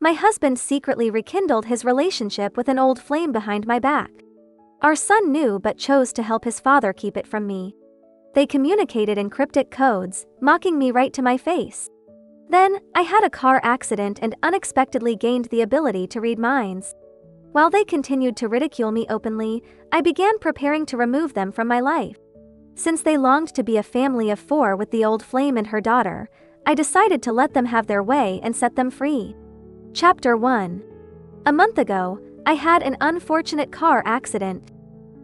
My husband secretly rekindled his relationship with an old flame behind my back. Our son knew but chose to help his father keep it from me. They communicated in cryptic codes, mocking me right to my face. Then, I had a car accident and unexpectedly gained the ability to read minds. While they continued to ridicule me openly, I began preparing to remove them from my life. Since they longed to be a family of 4 with the old flame and her daughter, I decided to let them have their way and set them free. Chapter 1. A month ago, I had an unfortunate car accident.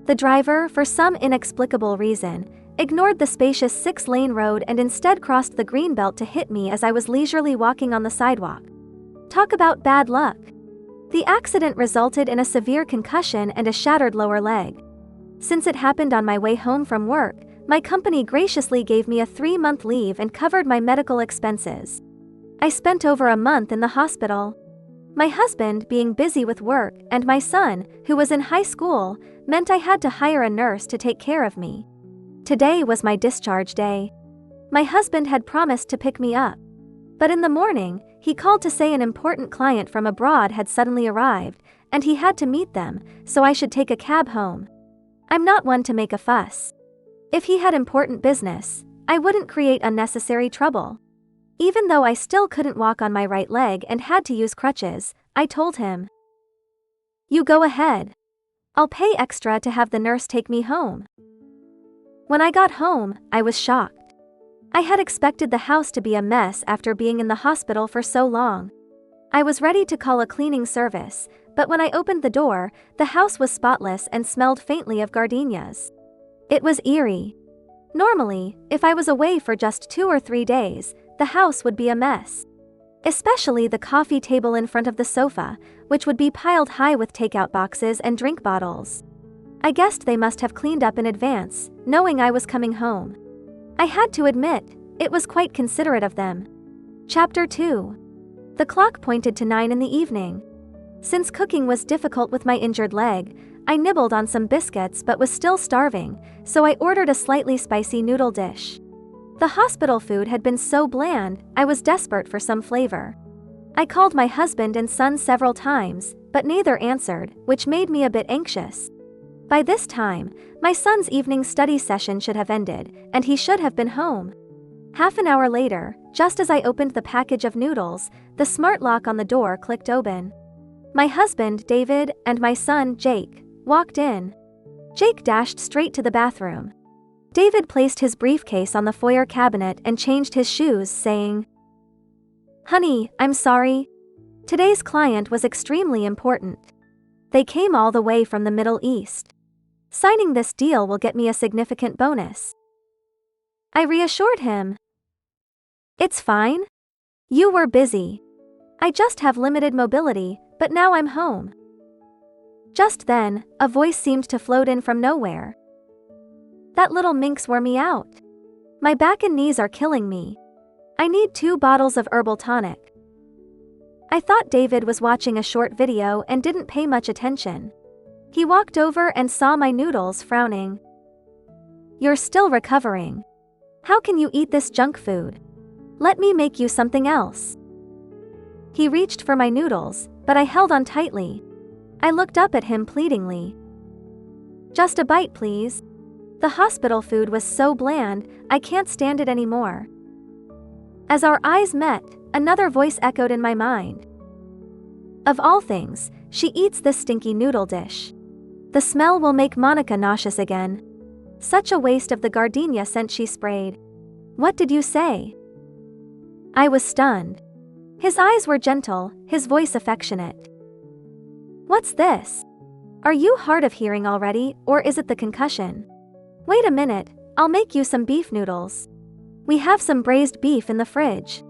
The driver, for some inexplicable reason, ignored the spacious 6-lane road and instead crossed the green belt to hit me as I was leisurely walking on the sidewalk. Talk about bad luck. The accident resulted in a severe concussion and a shattered lower leg. Since it happened on my way home from work, my company graciously gave me a 3-month leave and covered my medical expenses. I spent over a month in the hospital. My husband, being busy with work, and my son, who was in high school, meant I had to hire a nurse to take care of me. Today was my discharge day. My husband had promised to pick me up. But in the morning, he called to say an important client from abroad had suddenly arrived, and he had to meet them, so I should take a cab home. I'm not one to make a fuss. If he had important business, I wouldn't create unnecessary trouble. Even though I still couldn't walk on my right leg and had to use crutches, I told him, "You go ahead. I'll pay extra to have the nurse take me home." When I got home, I was shocked. I had expected the house to be a mess after being in the hospital for so long. I was ready to call a cleaning service, but when I opened the door, the house was spotless and smelled faintly of gardenias. It was eerie. Normally, if I was away for just 2 or 3 days, the house would be a mess. Especially the coffee table in front of the sofa, which would be piled high with takeout boxes and drink bottles. I guessed they must have cleaned up in advance, knowing I was coming home. I had to admit, it was quite considerate of them. Chapter 2. The clock pointed to 9 in the evening. Since cooking was difficult with my injured leg, I nibbled on some biscuits but was still starving, so I ordered a slightly spicy noodle dish. The hospital food had been so bland, I was desperate for some flavor. I called my husband and son several times, but neither answered, which made me a bit anxious. By this time, my son's evening study session should have ended, and he should have been home. Half an hour later, just as I opened the package of noodles, the smart lock on the door clicked open. My husband, David, and my son, Jake, walked in. Jake dashed straight to the bathroom. David placed his briefcase on the foyer cabinet and changed his shoes, saying, "Honey, I'm sorry. Today's client was extremely important. They came all the way from the Middle East. Signing this deal will get me a significant bonus." I reassured him. "It's fine. You were busy. I just have limited mobility, but now I'm home." Just then, a voice seemed to float in from nowhere. "That little minx wore me out. My back and knees are killing me. I need 2 bottles of herbal tonic." I thought David was watching a short video and didn't pay much attention. He walked over and saw my noodles, frowning. "You're still recovering. How can you eat this junk food? Let me make you something else." He reached for my noodles, but I held on tightly. I looked up at him pleadingly. "Just a bite, please. The hospital food was so bland, I can't stand it anymore." As our eyes met, another voice echoed in my mind. "Of all things, she eats this stinky noodle dish. The smell will make Monica nauseous again. Such a waste of the gardenia scent she sprayed. What did you say?" I was stunned. His eyes were gentle, his voice affectionate. "What's this? Are you hard of hearing already, or is it the concussion? Wait a minute, I'll make you some beef noodles. We have some braised beef in the fridge."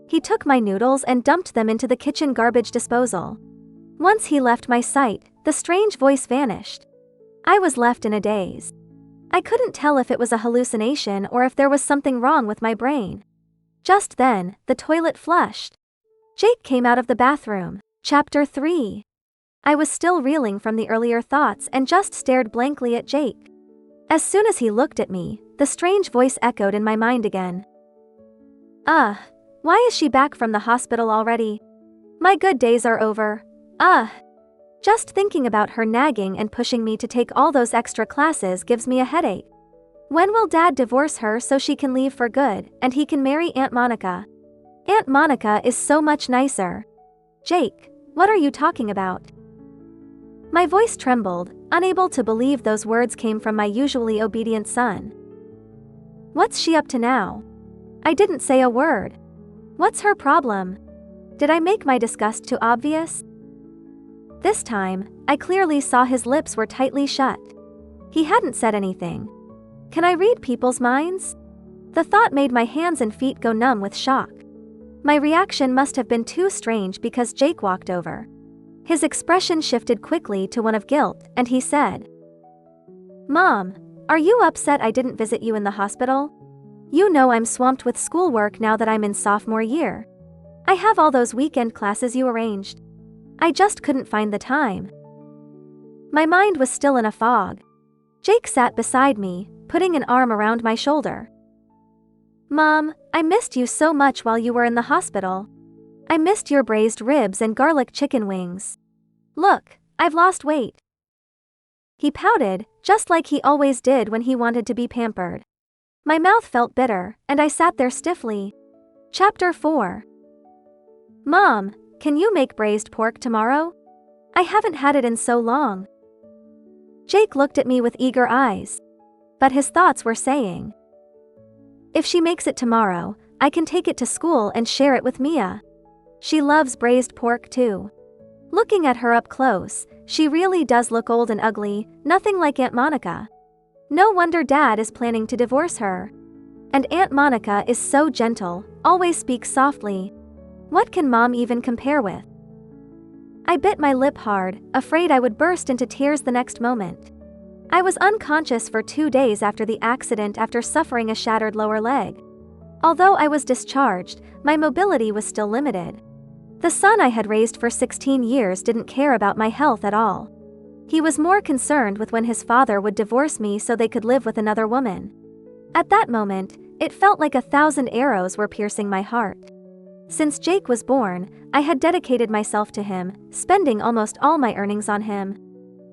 He took my noodles and dumped them into the kitchen garbage disposal. Once he left my sight, the strange voice vanished. I was left in a daze. I couldn't tell if it was a hallucination or if there was something wrong with my brain. Just then, the toilet flushed. Jake came out of the bathroom. Chapter 3. I was still reeling from the earlier thoughts and just stared blankly at Jake. As soon as he looked at me, the strange voice echoed in my mind again. Why is she back from the hospital already? My good days are over. Ugh. Just thinking about her nagging and pushing me to take all those extra classes gives me a headache. When will Dad divorce her so she can leave for good and he can marry Aunt Monica? Aunt Monica is so much nicer. Jake, what are you talking about? My voice trembled, unable to believe those words came from my usually obedient son. What's she up to now? I didn't say a word. What's her problem? Did I make my disgust too obvious? This time, I clearly saw his lips were tightly shut. He hadn't said anything. Can I read people's minds? The thought made my hands and feet go numb with shock. My reaction must have been too strange because Jake walked over. His expression shifted quickly to one of guilt, and he said, "Mom, are you upset I didn't visit you in the hospital? You know I'm swamped with schoolwork now that I'm in sophomore year. I have all those weekend classes you arranged. I just couldn't find the time." My mind was still in a fog. Jake sat beside me, putting an arm around my shoulder. "Mom, I missed you so much while you were in the hospital. I missed your braised ribs and garlic chicken wings. Look, I've lost weight." He pouted, just like he always did when he wanted to be pampered. My mouth felt bitter, and I sat there stiffly. Chapter 4. Mom, can you make braised pork tomorrow? I haven't had it in so long. Jake looked at me with eager eyes. But his thoughts were saying, if she makes it tomorrow, I can take it to school and share it with Mia. She loves braised pork too. Looking at her up close, she really does look old and ugly, nothing like Aunt Monica. No wonder Dad is planning to divorce her. And Aunt Monica is so gentle, always speaks softly. What can Mom even compare with? I bit my lip hard, afraid I would burst into tears the next moment. I was unconscious for 2 days after the accident after suffering a shattered lower leg. Although I was discharged, my mobility was still limited. The son I had raised for 16 years didn't care about my health at all. He was more concerned with when his father would divorce me so they could live with another woman. At that moment, it felt like 1,000 arrows were piercing my heart. Since Jake was born, I had dedicated myself to him, spending almost all my earnings on him.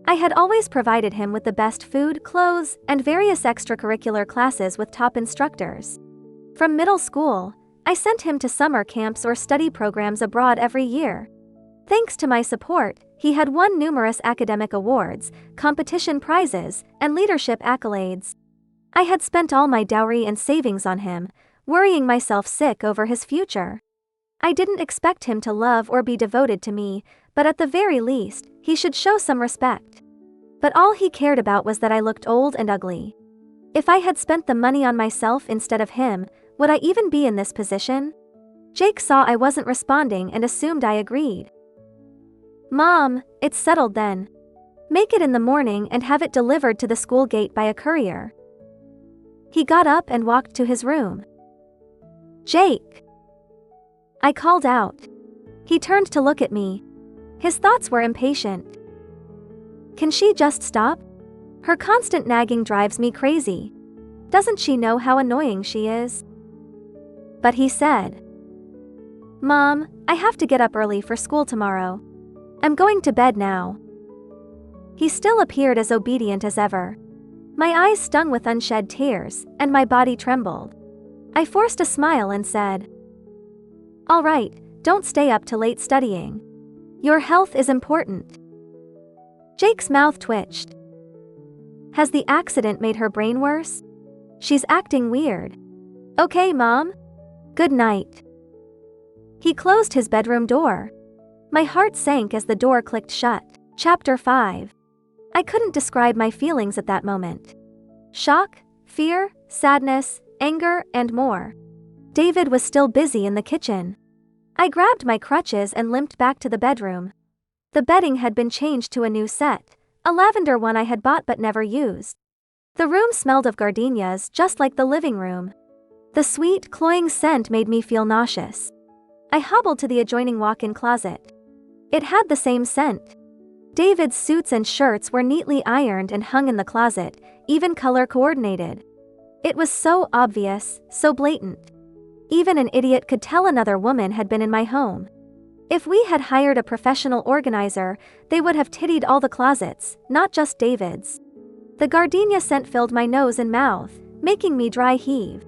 I had always provided him with the best food, clothes, and various extracurricular classes with top instructors. From middle school, I sent him to summer camps or study programs abroad every year. Thanks to my support, he had won numerous academic awards, competition prizes, and leadership accolades. I had spent all my dowry and savings on him, worrying myself sick over his future. I didn't expect him to love or be devoted to me, but at the very least, he should show some respect. But all he cared about was that I looked old and ugly. If I had spent the money on myself instead of him, would I even be in this position? Jake saw I wasn't responding and assumed I agreed. Mom, it's settled then. Make it in the morning and have it delivered to the school gate by a courier. He got up and walked to his room. Jake! I called out. He turned to look at me. His thoughts were impatient. Can she just stop? Her constant nagging drives me crazy. Doesn't she know how annoying she is? But he said, Mom, I have to get up early for school tomorrow. I'm going to bed now. He still appeared as obedient as ever. My eyes stung with unshed tears, and my body trembled. I forced a smile and said, All right, don't stay up till late studying. Your health is important. Jake's mouth twitched. Has the accident made her brain worse? She's acting weird. Okay, Mom. Good night. He closed his bedroom door. My heart sank as the door clicked shut. Chapter 5. I couldn't describe my feelings at that moment. Shock, fear, sadness, anger, and more. David was still busy in the kitchen. I grabbed my crutches and limped back to the bedroom. The bedding had been changed to a new set, a lavender one I had bought but never used. The room smelled of gardenias just like the living room. The sweet, cloying scent made me feel nauseous. I hobbled to the adjoining walk-in closet. It had the same scent. David's suits and shirts were neatly ironed and hung in the closet, even color coordinated. It was so obvious, so blatant. Even an idiot could tell another woman had been in my home. If we had hired a professional organizer, they would have tittied all the closets, not just David's. The gardenia scent filled my nose and mouth, making me dry heave.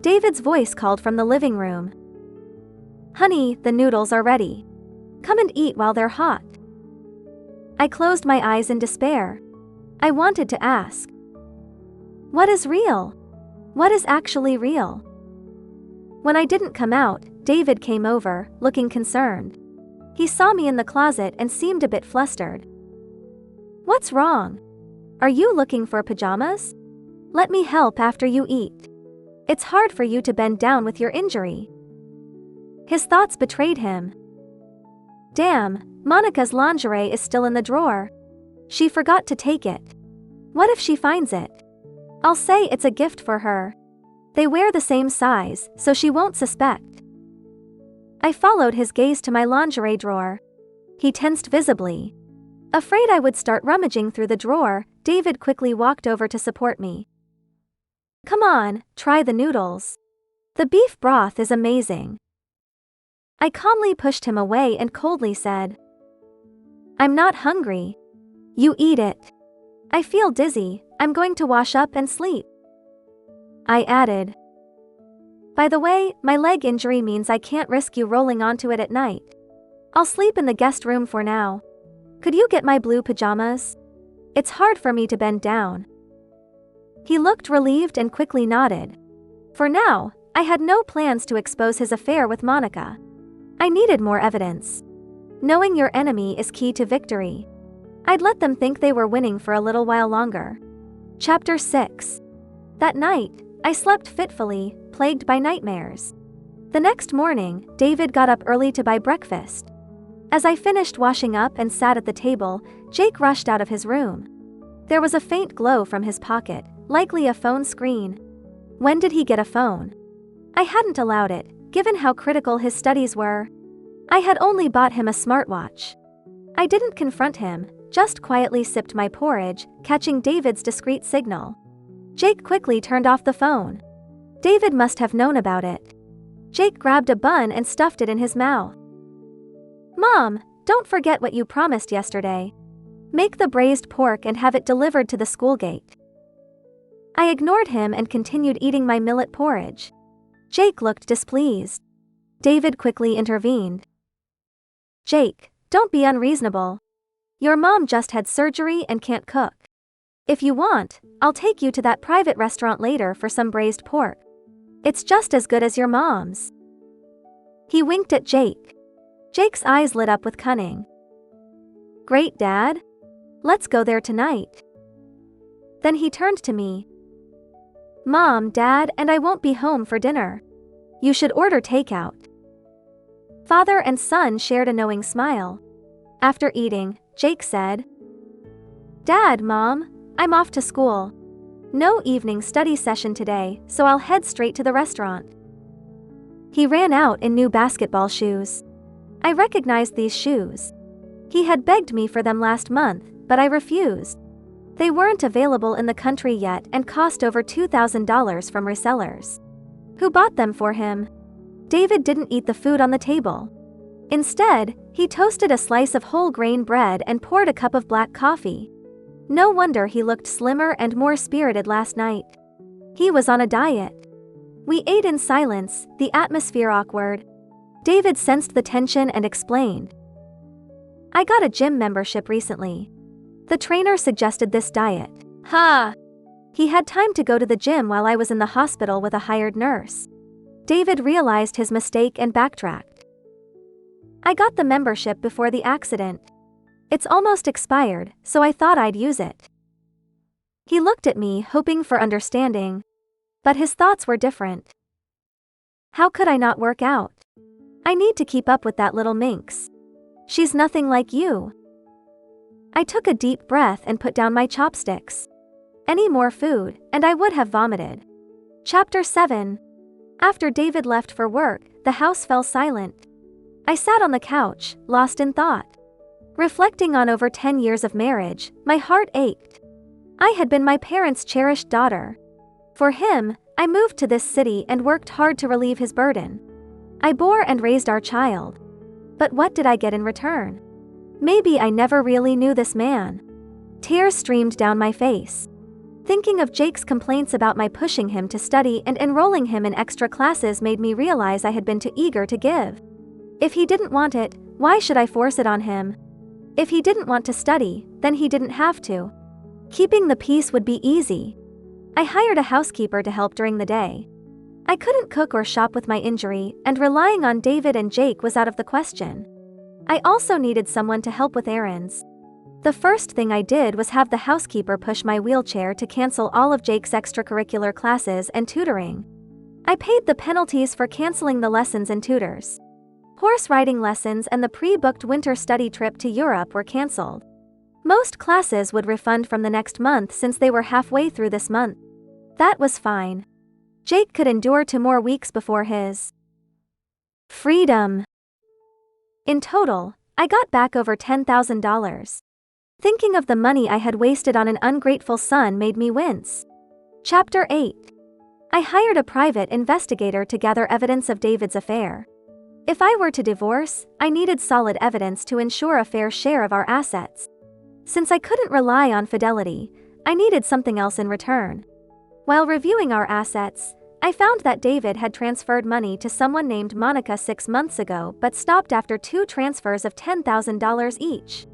David's voice called from the living room. "Honey, the noodles are ready. Come and eat while they're hot." I closed my eyes in despair. I wanted to ask, what is real? What is actually real? When I didn't come out, David came over, looking concerned. He saw me in the closet and seemed a bit flustered. "What's wrong? Are you looking for pajamas? Let me help after you eat. It's hard for you to bend down with your injury." His thoughts betrayed him. Damn, Monica's lingerie is still in the drawer. She forgot to take it. What if she finds it? I'll say it's a gift for her. They wear the same size, so she won't suspect. I followed his gaze to my lingerie drawer. He tensed visibly. Afraid I would start rummaging through the drawer, David quickly walked over to support me. "Come on, try the noodles. The beef broth is amazing." I calmly pushed him away and coldly said, "I'm not hungry. You eat it. I feel dizzy, I'm going to wash up and sleep." I added, "By the way, my leg injury means I can't risk you rolling onto it at night. I'll sleep in the guest room for now. Could you get my blue pajamas? It's hard for me to bend down." He looked relieved and quickly nodded. For now, I had no plans to expose his affair with Monica. I needed more evidence. Knowing your enemy is key to victory. I'd let them think they were winning for a little while longer. Chapter 6. That night, I slept fitfully, plagued by nightmares. The next morning, David got up early to buy breakfast. As I finished washing up and sat at the table, Jake rushed out of his room. There was a faint glow from his pocket, likely a phone screen. When did he get a phone? I hadn't allowed it, given how critical his studies were. I had only bought him a smartwatch. I didn't confront him, just quietly sipped my porridge, catching David's discreet signal. Jake quickly turned off the phone. David must have known about it. Jake grabbed a bun and stuffed it in his mouth. "Mom, don't forget what you promised yesterday. Make the braised pork and have it delivered to the school gate." I ignored him and continued eating my millet porridge. Jake looked displeased. David quickly intervened. "Jake, don't be unreasonable. Your mom just had surgery and can't cook. If you want, I'll take you to that private restaurant later for some braised pork. It's just as good as your mom's." He winked at Jake. Jake's eyes lit up with cunning. "Great, Dad. Let's go there tonight." Then he turned to me. "Mom, Dad, and I won't be home for dinner. You should order takeout." Father and son shared a knowing smile. After eating, Jake said, "Dad, Mom, I'm off to school. No evening study session today, so I'll head straight to the restaurant." He ran out in new basketball shoes. I recognized these shoes. He had begged me for them last month, but I refused. They weren't available in the country yet and cost over $2,000 from resellers. Who bought them for him? David didn't eat the food on the table. Instead, he toasted a slice of whole grain bread and poured a cup of black coffee. No wonder he looked slimmer and more spirited last night. He was on a diet. We ate in silence, the atmosphere awkward. David sensed the tension and explained, "I got a gym membership recently. The trainer suggested this diet." Ha! He had time to go to the gym while I was in the hospital with a hired nurse. David realized his mistake and backtracked. "I got the membership before the accident. It's almost expired, so I thought I'd use it." He looked at me, hoping for understanding. But his thoughts were different. How could I not work out? I need to keep up with that little minx. She's nothing like you. I took a deep breath and put down my chopsticks. Any more food, and I would have vomited. Chapter 7. After David left for work, the house fell silent. I sat on the couch, lost in thought. Reflecting on over 10 years of marriage, my heart ached. I had been my parents' cherished daughter. For him, I moved to this city and worked hard to relieve his burden. I bore and raised our child. But what did I get in return? Maybe I never really knew this man. Tears streamed down my face. Thinking of Jake's complaints about my pushing him to study and enrolling him in extra classes made me realize I had been too eager to give. If he didn't want it, why should I force it on him? If he didn't want to study, then he didn't have to. Keeping the peace would be easy. I hired a housekeeper to help during the day. I couldn't cook or shop with my injury, and relying on David and Jake was out of the question. I also needed someone to help with errands. The first thing I did was have the housekeeper push my wheelchair to cancel all of Jake's extracurricular classes and tutoring. I paid the penalties for canceling the lessons and tutors. Horse riding lessons and the pre-booked winter study trip to Europe were canceled. Most classes would refund from the next month since they were halfway through this month. That was fine. Jake could endure 2 more weeks before his freedom. In total, I got back over $10,000. Thinking of the money I had wasted on an ungrateful son made me wince. Chapter 8. I hired a private investigator to gather evidence of David's affair. If I were to divorce, I needed solid evidence to ensure a fair share of our assets. Since I couldn't rely on fidelity, I needed something else in return. While reviewing our assets, I found that David had transferred money to someone named Monica 6 months ago but stopped after 2 transfers of $10,000 each.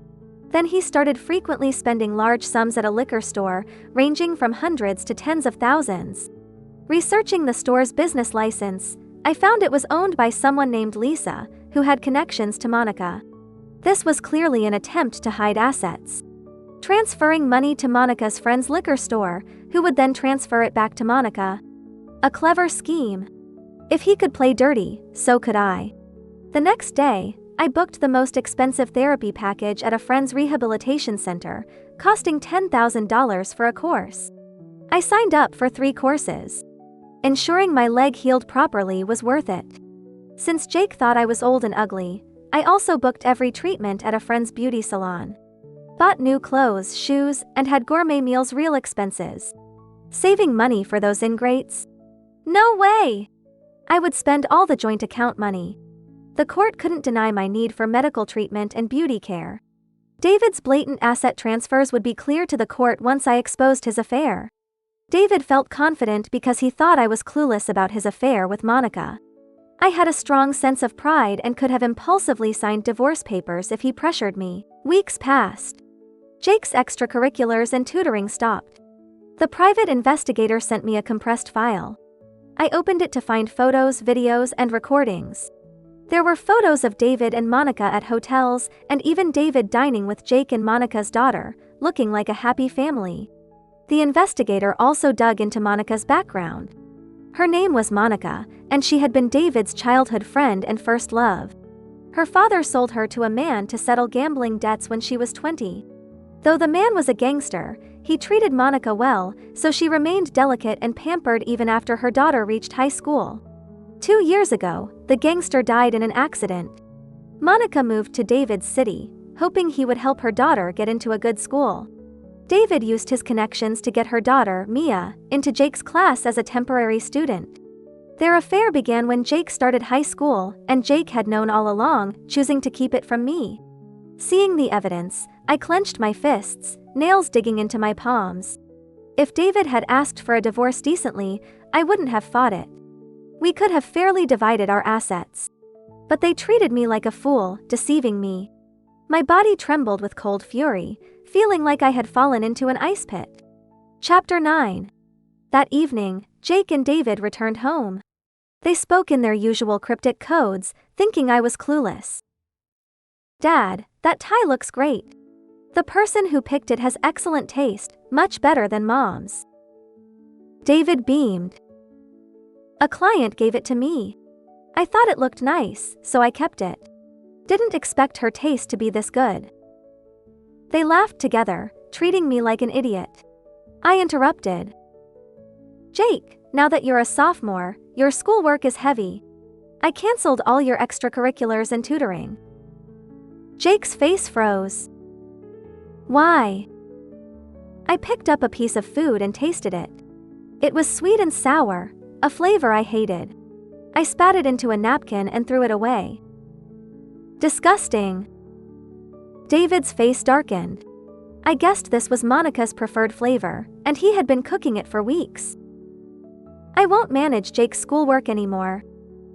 Then he started frequently spending large sums at a liquor store, ranging from hundreds to tens of thousands. Researching the store's business license, I found it was owned by someone named Lisa, who had connections to Monica. This was clearly an attempt to hide assets. Transferring money to Monica's friend's liquor store, who would then transfer it back to Monica. A clever scheme. If he could play dirty, so could I. The next day, I booked the most expensive therapy package at a friend's rehabilitation center, costing $10,000 for a course. I signed up for 3 courses. Ensuring my leg healed properly was worth it. Since Jake thought I was old and ugly, I also booked every treatment at a friend's beauty salon. Bought new clothes, shoes, and had gourmet meals, real expenses. Saving money for those ingrates? No way! I would spend all the joint account money. The court couldn't deny my need for medical treatment and beauty care. David's blatant asset transfers would be clear to the court once I exposed his affair. David felt confident because he thought I was clueless about his affair with Monica. I had a strong sense of pride and could have impulsively signed divorce papers if he pressured me. Weeks passed. Jake's extracurriculars and tutoring stopped. The private investigator sent me a compressed file. I opened it to find photos, videos, and recordings. There were photos of David and Monica at hotels, and even David dining with Jake and Monica's daughter, looking like a happy family. The investigator also dug into Monica's background. Her name was Monica, and she had been David's childhood friend and first love. Her father sold her to a man to settle gambling debts when she was 20. Though the man was a gangster, he treated Monica well, so she remained delicate and pampered even after her daughter reached high school. 2 years ago, the gangster died in an accident. Monica moved to David's city, hoping he would help her daughter get into a good school. David used his connections to get her daughter, Mia, into Jake's class as a temporary student. Their affair began when Jake started high school, and Jake had known all along, choosing to keep it from me. Seeing the evidence, I clenched my fists, nails digging into my palms. If David had asked for a divorce decently, I wouldn't have fought it. We could have fairly divided our assets. But they treated me like a fool, deceiving me. My body trembled with cold fury, feeling like I had fallen into an ice pit. Chapter 9. That evening, Jake and David returned home. They spoke in their usual cryptic codes, thinking I was clueless. "Dad, that tie looks great. The person who picked it has excellent taste, much better than Mom's." David beamed. "A client gave it to me. I thought it looked nice, so I kept it. Didn't expect her taste to be this good." They laughed together, treating me like an idiot. I interrupted. "Jake, now that you're a sophomore, your schoolwork is heavy. I canceled all your extracurriculars and tutoring." Jake's face froze. "Why?" I picked up a piece of food and tasted it. It was sweet and sour, a flavor I hated. I spat it into a napkin and threw it away. Disgusting. David's face darkened. I guessed this was Monica's preferred flavor, and he had been cooking it for weeks. I won't manage Jake's schoolwork anymore.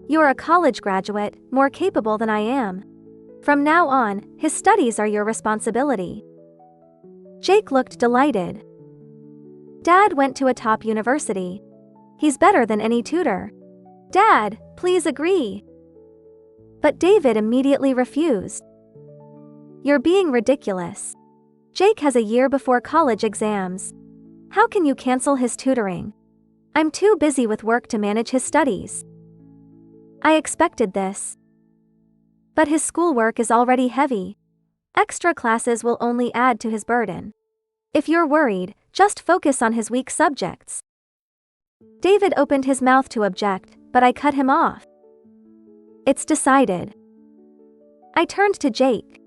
You're a college graduate, more capable than I am. From now on, his studies are your responsibility. Jake looked delighted. Dad went to a top university. He's better than any tutor. Dad, please agree. But David immediately refused. You're being ridiculous. Jake has a year before college exams. How can you cancel his tutoring? I'm too busy with work to manage his studies. I expected this. But his schoolwork is already heavy. Extra classes will only add to his burden. If you're worried, just focus on his weak subjects. David opened his mouth to object, but I cut him off. It's decided. I turned to Jake.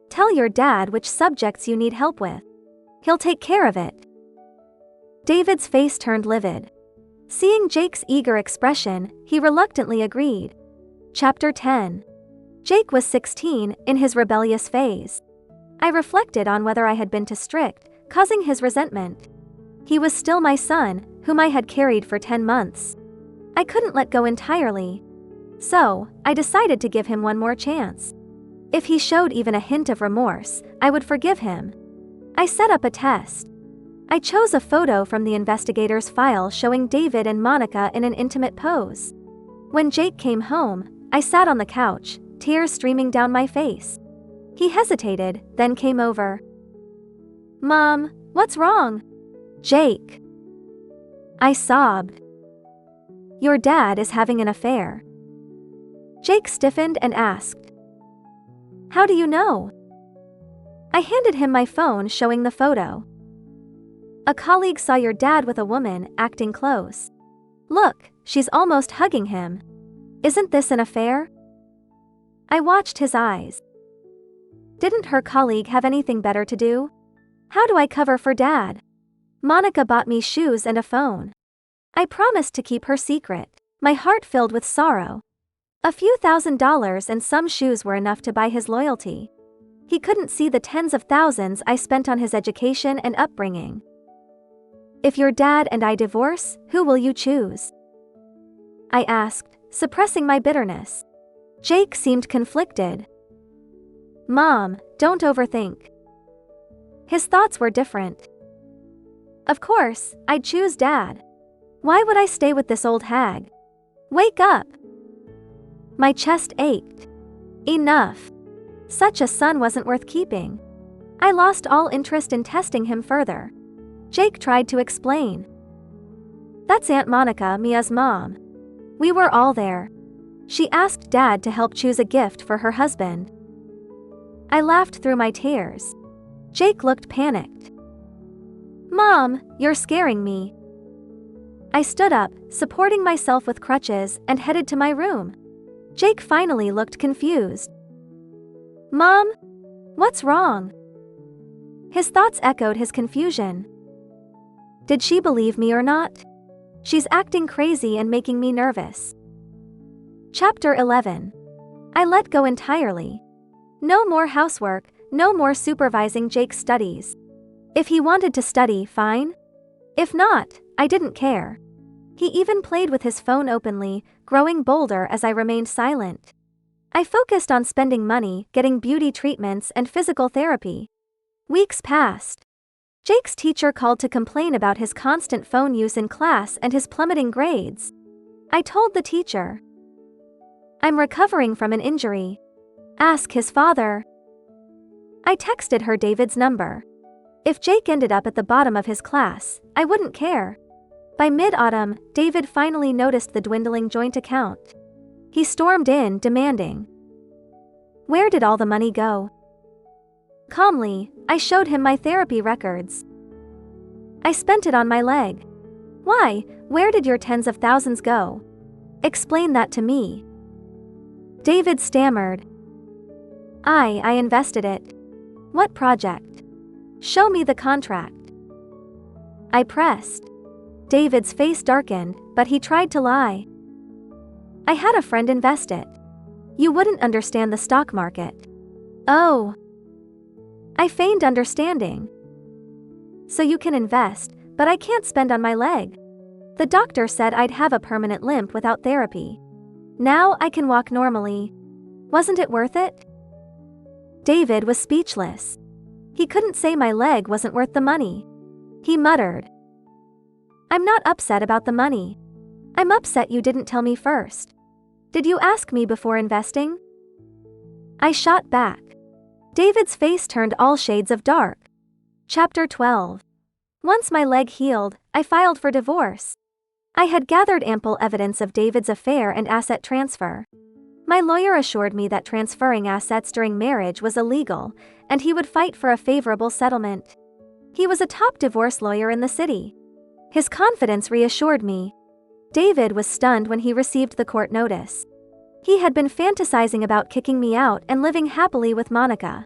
Tell your dad which subjects you need help with. He'll take care of it. David's face turned livid. Seeing Jake's eager expression, he reluctantly agreed. Chapter 10. Jake was 16, in his rebellious phase. I reflected on whether I had been too strict, causing his resentment. He was still my son, whom I had carried for 10 months. I couldn't let go entirely. So, I decided to give him one more chance. If he showed even a hint of remorse, I would forgive him. I set up a test. I chose a photo from the investigator's file showing David and Monica in an intimate pose. When Jake came home, I sat on the couch, tears streaming down my face. He hesitated, then came over. Mom, what's wrong? Jake. I sobbed. Your dad is having an affair. Jake stiffened and asked. How do you know? I handed him my phone showing the photo. A colleague saw your dad with a woman, acting close. Look, she's almost hugging him. Isn't this an affair? I watched his eyes. Didn't her colleague have anything better to do? How do I cover for Dad? Monica bought me shoes and a phone. I promised to keep her secret, my heart filled with sorrow. A few $1,000s and some shoes were enough to buy his loyalty. He couldn't see the tens of thousands I spent on his education and upbringing. If your dad and I divorce, who will you choose? I asked, suppressing my bitterness. Jake seemed conflicted. Mom, don't overthink. His thoughts were different. Of course, I'd choose Dad. Why would I stay with this old hag? Wake up! My chest ached. Enough. Such a son wasn't worth keeping. I lost all interest in testing him further. Jake tried to explain. That's Aunt Monica, Mia's mom. We were all there. She asked Dad to help choose a gift for her husband. I laughed through my tears. Jake looked panicked. Mom, you're scaring me. I stood up, supporting myself with crutches, and headed to my room. Jake finally looked confused. Mom? What's wrong? His thoughts echoed his confusion. Did she believe me or not? She's acting crazy and making me nervous. Chapter 11. I let go entirely. No more housework, no more supervising Jake's studies. If he wanted to study, fine. If not, I didn't care. He even played with his phone openly, growing bolder as I remained silent. I focused on spending money, getting beauty treatments and physical therapy. Weeks passed. Jake's teacher called to complain about his constant phone use in class and his plummeting grades. I told the teacher. I'm recovering from an injury. Ask his father. I texted her David's number. If Jake ended up at the bottom of his class, I wouldn't care. By mid-autumn, David finally noticed the dwindling joint account. He stormed in, demanding. Where did all the money go? Calmly, I showed him my therapy records. I spent it on my leg. Why, where did your tens of thousands go? Explain that to me. David stammered. I invested it. What project? Show me the contract. I pressed. David's face darkened, but he tried to lie. I had a friend invest it. You wouldn't understand the stock market. Oh. I feigned understanding. So you can invest, but I can't spend on my leg. The doctor said I'd have a permanent limp without therapy. Now I can walk normally. Wasn't it worth it? David was speechless. He couldn't say my leg wasn't worth the money. He muttered. I'm not upset about the money. I'm upset you didn't tell me first. Did you ask me before investing? I shot back. David's face turned all shades of dark. Chapter 12. Once my leg healed, I filed for divorce. I had gathered ample evidence of David's affair and asset transfer. My lawyer assured me that transferring assets during marriage was illegal, and he would fight for a favorable settlement. He was a top divorce lawyer in the city. His confidence reassured me. David was stunned when he received the court notice. He had been fantasizing about kicking me out and living happily with Monica.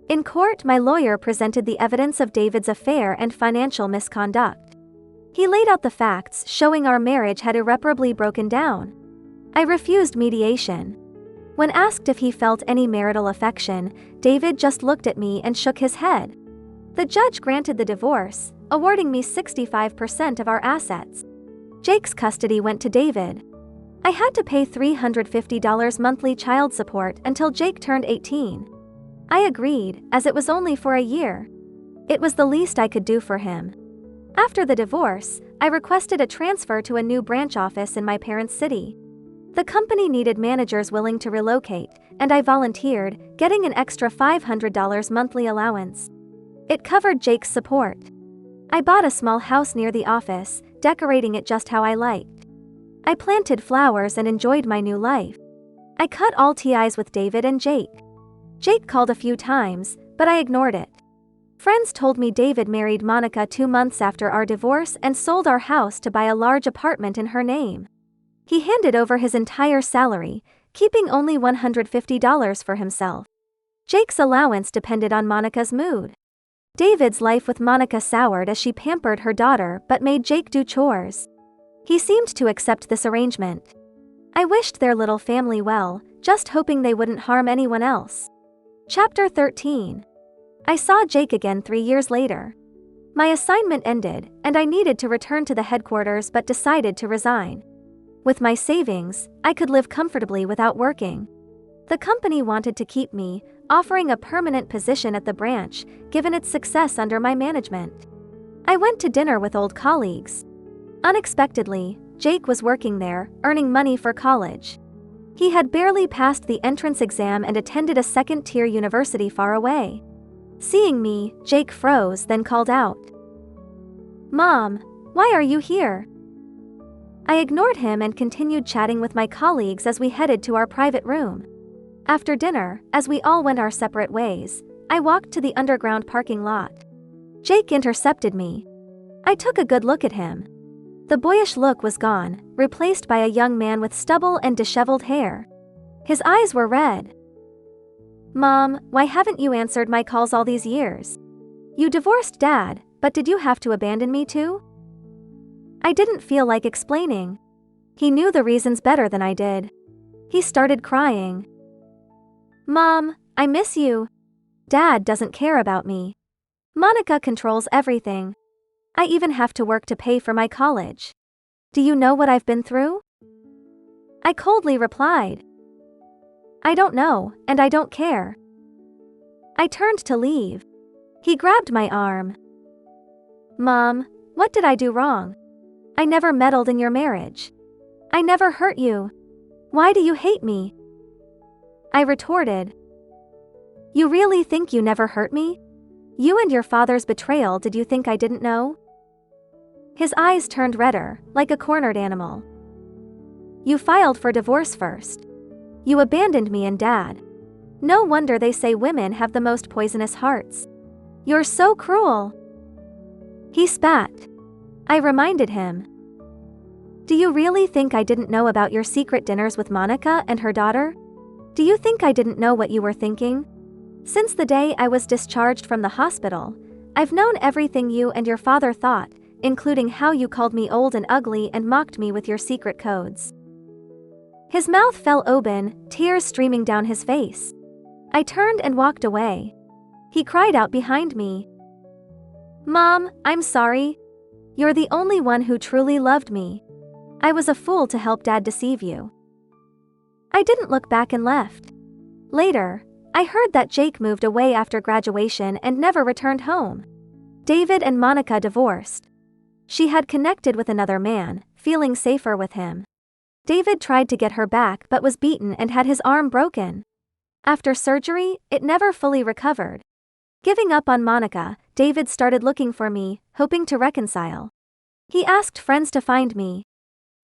In court, my lawyer presented the evidence of David's affair and financial misconduct. He laid out the facts showing our marriage had irreparably broken down. I refused mediation. When asked if he felt any marital affection, David just looked at me and shook his head. The judge granted the divorce, awarding me 65% of our assets. Jake's custody went to David. I had to pay $350 monthly child support until Jake turned 18. I agreed, as it was only for a year. It was the least I could do for him. After the divorce, I requested a transfer to a new branch office in my parents' city. The company needed managers willing to relocate, and I volunteered, getting an extra $500 monthly allowance. It covered Jake's support. I bought a small house near the office, decorating it just how I liked. I planted flowers and enjoyed my new life. I cut all ties with David and Jake. Jake called a few times, but I ignored it. Friends told me David married Monica 2 months after our divorce and sold our house to buy a large apartment in her name. He handed over his entire salary, keeping only $150 for himself. Jake's allowance depended on Monica's mood. David's life with Monica soured as she pampered her daughter but made Jake do chores. He seemed to accept this arrangement. I wished their little family well, just hoping they wouldn't harm anyone else. Chapter 13. I saw Jake again 3 years later. My assignment ended, and I needed to return to the headquarters but decided to resign. With my savings, I could live comfortably without working. The company wanted to keep me, offering a permanent position at the branch, given its success under my management. I went to dinner with old colleagues. Unexpectedly, Jake was working there, earning money for college. He had barely passed the entrance exam and attended a second-tier university far away. Seeing me, Jake froze, then called out, "Mom, why are you here?" I ignored him and continued chatting with my colleagues as we headed to our private room. After dinner, as we all went our separate ways, I walked to the underground parking lot. Jake intercepted me. I took a good look at him. The boyish look was gone, replaced by a young man with stubble and disheveled hair. His eyes were red. "Mom, why haven't you answered my calls all these years? You divorced Dad, but did you have to abandon me too?" I didn't feel like explaining. He knew the reasons better than I did. He started crying. "Mom, I miss you. Dad doesn't care about me. Monica controls everything. I even have to work to pay for my college. Do you know what I've been through?" I coldly replied, "I don't know, and I don't care." I turned to leave. He grabbed my arm. "Mom, what did I do wrong? I never meddled in your marriage. I never hurt you. Why do you hate me?" I retorted, "You really think you never hurt me? You and your father's betrayal, did you think I didn't know?" His eyes turned redder, like a cornered animal. "You filed for divorce first. You abandoned me and Dad. No wonder they say women have the most poisonous hearts. You're so cruel." He spat. I reminded him, "Do you really think I didn't know about your secret dinners with Monica and her daughter? Do you think I didn't know what you were thinking? Since the day I was discharged from the hospital, I've known everything you and your father thought, including how you called me old and ugly and mocked me with your secret codes." His mouth fell open, tears streaming down his face. I turned and walked away. He cried out behind me, "Mom, I'm sorry. You're the only one who truly loved me. I was a fool to help Dad deceive you." I didn't look back and left. Later, I heard that Jake moved away after graduation and never returned home. David and Monica divorced. She had connected with another man, feeling safer with him. David tried to get her back but was beaten and had his arm broken. After surgery, it never fully recovered. Giving up on Monica, David started looking for me, hoping to reconcile. He asked friends to find me.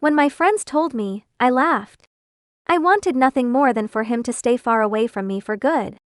When my friends told me, I laughed. I wanted nothing more than for him to stay far away from me for good.